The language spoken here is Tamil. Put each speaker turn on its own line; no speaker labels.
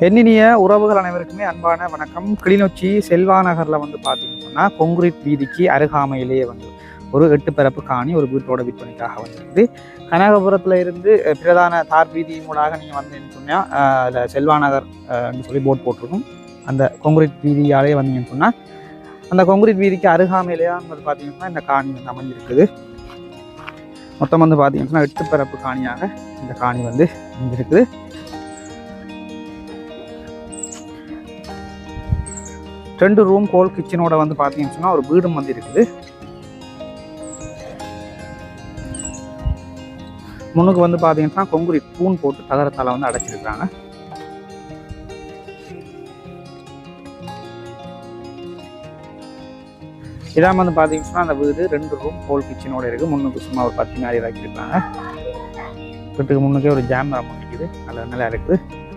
எண்ணினிய உறவுகள் அனைவருக்குமே அன்பான வணக்கம். கிளிநொச்சி செல்வா நகரில் வந்து பார்த்தீங்கன்னா கொங்குரீட் வீதிக்கு அருகாமையிலேயே வந்து ஒரு 8 பரப்பு காணி ஒரு வீட்டோட விற்பனைக்காக வந்துருக்குது. கனகபுரத்தில் இருந்து பிரதான தார் வீதி மூடாக நீங்கள் வந்தீங்கன்னு சொன்னால் அதில் செல்வா நகர் சொல்லி போர்ட் போட்டிருக்கும். அந்த கொங்குரீட் வீதியாலே வந்தீங்கன்னு சொன்னால் அந்த கொங்குரீட் வீதிக்கு அருகாமையிலேயே வந்து பார்த்தீங்கன்னா இந்த காணி வந்து அமைஞ்சிருக்குது. மொத்தம் வந்து பார்த்தீங்கன்னா 8 பரப்பு காணியாக இந்த காணி வந்து அமைஞ்சிருக்குது. ரெண்டு ரூம் ஹோல் கிச்சனோட வந்து பார்த்தீங்கன்னு சொன்னால் ஒரு வீடும் வந்து இருக்குது. முன்னுக்கு வந்து பார்த்தீங்கன்னா கொங்குரீட் தூண் போட்டு தகரத்தால் வந்து அடைச்சிருக்காங்க. இதான் வந்து பார்த்தீங்கன்னா அந்த வீடு 2 ரூம் ஹோல் கிச்சனோட இருக்குது. முன்னுக்கு சும்மா ஒரு 10 மேலே இறக்கிருக்காங்க. வீட்டுக்கு முன்னுக்கே ஒரு ஜாம் மரம் இருக்குது, நல்ல நல்லா இருக்குது.